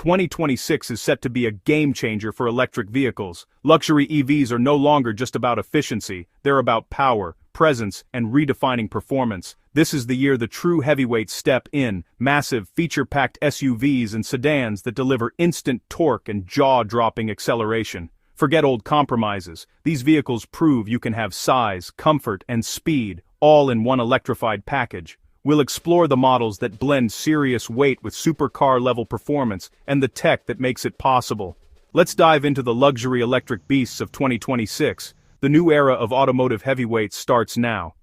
2026 is set to be a game-changer for electric vehicles. Luxury EVs are no longer just about efficiency, they're about power, presence, and redefining performance. This is the year the true heavyweights step in, massive, feature-packed SUVs and sedans that deliver instant torque and jaw-dropping acceleration. Forget old compromises. These vehicles prove you can have size, comfort, and speed, all in one electrified package. We'll explore the models that blend serious weight with supercar-level performance and the tech that makes it possible. Let's dive into the luxury electric beasts of 2026. The new era of automotive heavyweights starts now.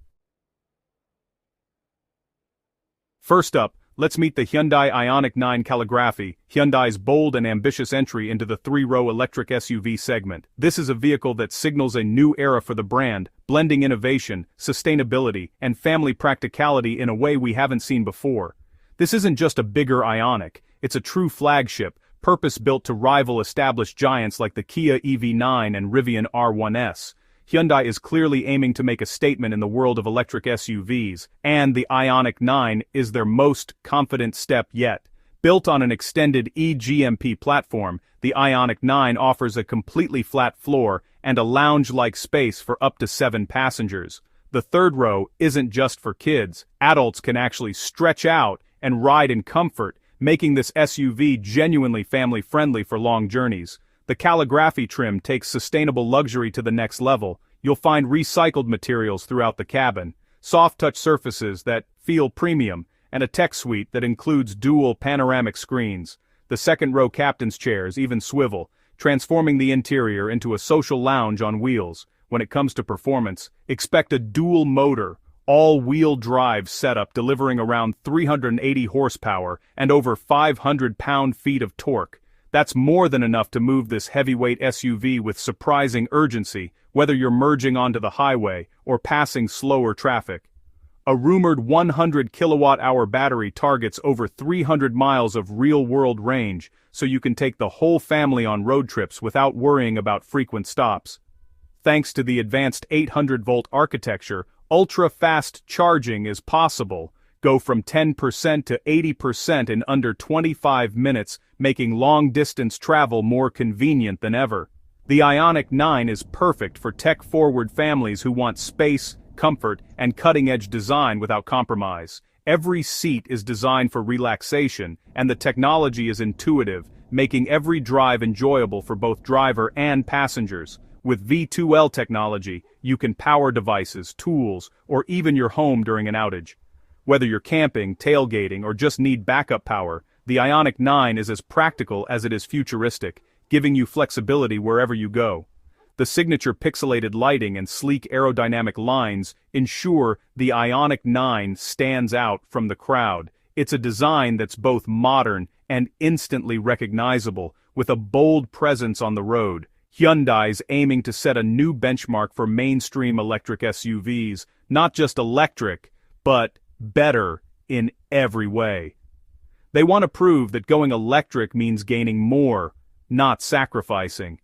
First up, let's meet the Hyundai Ioniq 9 Calligraphy, Hyundai's bold and ambitious entry into the three-row electric SUV segment. This is a vehicle that signals a new era for the brand, blending innovation, sustainability, and family practicality in a way we haven't seen before. This isn't just a bigger Ioniq, it's a true flagship, purpose-built to rival established giants like the Kia EV9 and Rivian R1S. Hyundai is clearly aiming to make a statement in the world of electric SUVs, and the Ioniq 9 is their most confident step yet. Built on an extended eGMP platform, the Ioniq 9 offers a completely flat floor and a lounge-like space for up to 7 passengers. The third row isn't just for kids. Adults can actually stretch out and ride in comfort, making this SUV genuinely family-friendly for long journeys. The calligraphy trim takes sustainable luxury to the next level. You'll find recycled materials throughout the cabin, soft-touch surfaces that feel premium, and a tech suite that includes dual panoramic screens. The second-row captain's chairs even swivel, transforming the interior into a social lounge on wheels. When it comes to performance, expect a dual-motor, all-wheel drive setup delivering around 380 horsepower and over 500 pound-feet of torque. That's more than enough to move this heavyweight SUV with surprising urgency, whether you're merging onto the highway or passing slower traffic. A rumored 100 kilowatt-hour battery targets over 300 miles of real-world range, so you can take the whole family on road trips without worrying about frequent stops. Thanks to the advanced 800-volt architecture, ultra-fast charging is possible. Go from 10% to 80% in under 25 minutes, making long-distance travel more convenient than ever. The Ioniq 9 is perfect for tech-forward families who want space, comfort, and cutting-edge design without compromise. Every seat is designed for relaxation, and the technology is intuitive, making every drive enjoyable for both driver and passengers. With V2L technology, you can power devices, tools, or even your home during an outage. Whether you're camping, tailgating, or just need backup power, the Ioniq 9 is as practical as it is futuristic, giving you flexibility wherever you go. The signature pixelated lighting and sleek aerodynamic lines ensure the Ioniq 9 stands out from the crowd. It's a design that's both modern and instantly recognizable, with a bold presence on the road. Hyundai's aiming to set a new benchmark for mainstream electric SUVs, not just electric, but better in every way. They want to prove that going electric means gaining more, not sacrificing.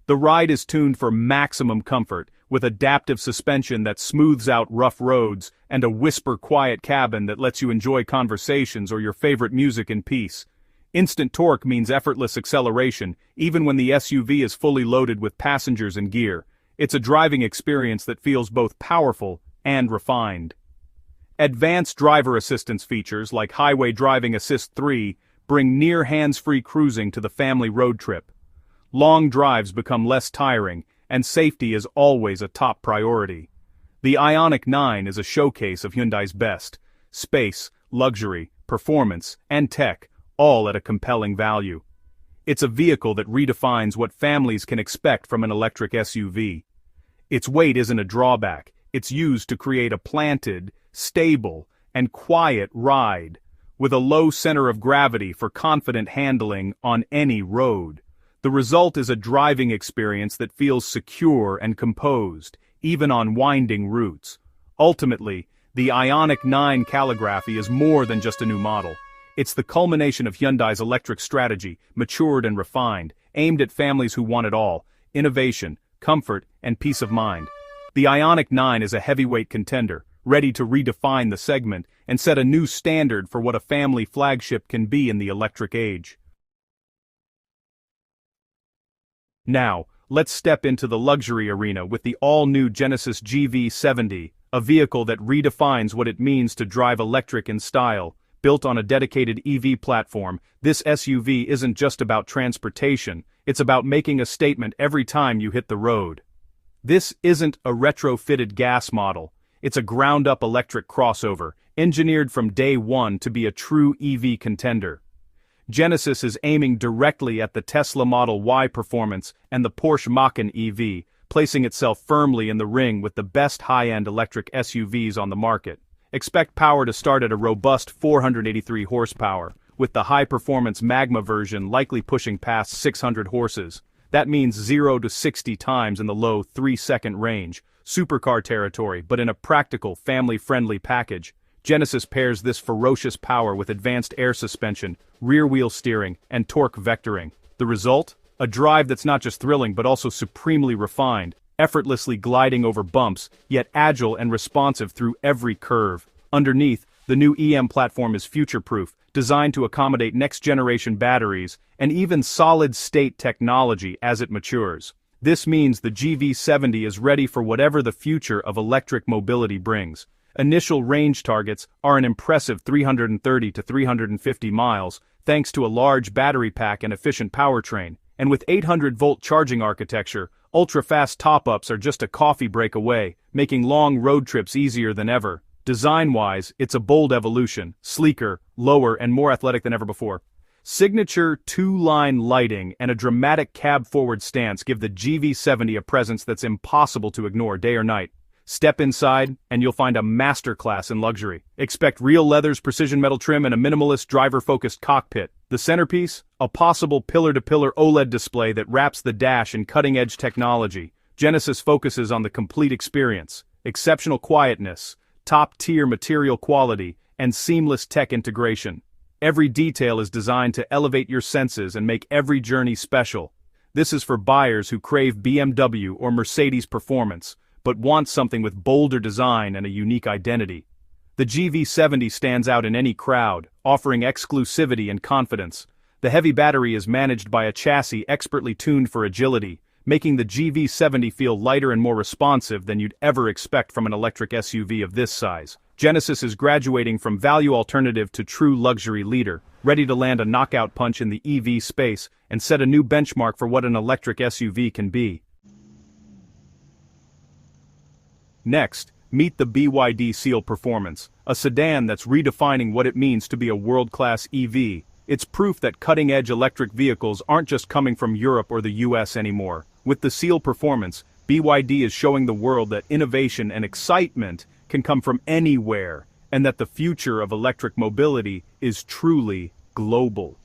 The ride is tuned for maximum comfort, with adaptive suspension that smooths out rough roads and a whisper-quiet cabin that lets you enjoy conversations or your favorite music in peace. Instant torque means effortless acceleration, even when the SUV is fully loaded with passengers and gear. It's a driving experience that feels both powerful and refined. Advanced driver assistance features like Highway Driving Assist 3 bring near hands-free cruising to the family road trip. Long drives become less tiring, and safety is always a top priority. The Ioniq 9 is a showcase of Hyundai's best: space, luxury, performance, and tech, all at a compelling value. It's a vehicle that redefines what families can expect from an electric SUV. Its weight isn't a drawback, it's used to create a planted, stable, and quiet ride, with a low center of gravity for confident handling on any road. The result is a driving experience that feels secure and composed, even on winding routes. Ultimately, the Ioniq 9 Calligraphy is more than just a new model. It's the culmination of Hyundai's electric strategy, matured and refined, aimed at families who want it all: innovation, comfort, and peace of mind. The Ioniq 9 is a heavyweight contender, ready to redefine the segment and set a new standard for what a family flagship can be in the electric age. Now, let's step into the luxury arena with the all-new Genesis GV70, a vehicle that redefines what it means to drive electric in style. Built on a dedicated EV platform, this SUV isn't just about transportation, it's about making a statement every time you hit the road. This isn't a retrofitted gas model, it's a ground-up electric crossover, engineered from day one to be a true EV contender. Genesis is aiming directly at the Tesla Model Y performance and the Porsche Macan EV, placing itself firmly in the ring with the best high-end electric SUVs on the market. Expect power to start at a robust 483 horsepower, with the high-performance Magma version likely pushing past 600 horses. That means 0 to 60 times in the low 3-second range, supercar territory, but in a practical, family-friendly package. Genesis pairs this ferocious power with advanced air suspension, rear-wheel steering, and torque vectoring. The result? A drive that's not just thrilling but also supremely refined, effortlessly gliding over bumps, yet agile and responsive through every curve. Underneath, the new EM platform is future-proof, designed to accommodate next-generation batteries and even solid-state technology as it matures. This means the GV70 is ready for whatever the future of electric mobility brings. Initial range targets are an impressive 330 to 350 miles, thanks to a large battery pack and efficient powertrain. And with 800-volt charging architecture, ultra-fast top-ups are just a coffee break away, making long road trips easier than ever. Design-wise, it's a bold evolution, sleeker, lower, and more athletic than ever before. Signature two-line lighting and a dramatic cab-forward stance give the GV70 a presence that's impossible to ignore day or night. Step inside, and you'll find a masterclass in luxury. Expect real leathers, precision metal trim, and a minimalist, driver-focused cockpit. The centerpiece? A possible pillar-to-pillar OLED display that wraps the dash in cutting-edge technology. Genesis focuses on the complete experience. Exceptional quietness, top-tier material quality, and seamless tech integration. Every detail is designed to elevate your senses and make every journey special. This is for buyers who crave BMW or Mercedes performance, but want something with bolder design and a unique identity. The GV70 stands out in any crowd, offering exclusivity and confidence. The heavy battery is managed by a chassis expertly tuned for agility, making the GV70 feel lighter and more responsive than you'd ever expect from an electric SUV of this size. Genesis is graduating from value alternative to true luxury leader, ready to land a knockout punch in the EV space and set a new benchmark for what an electric SUV can be. Next, meet the BYD Seal Performance, a sedan that's redefining what it means to be a world-class EV. It's proof that cutting-edge electric vehicles aren't just coming from Europe or the US anymore. With the Seal Performance, BYD is showing the world that innovation and excitement can come from anywhere, and that the future of electric mobility is truly global.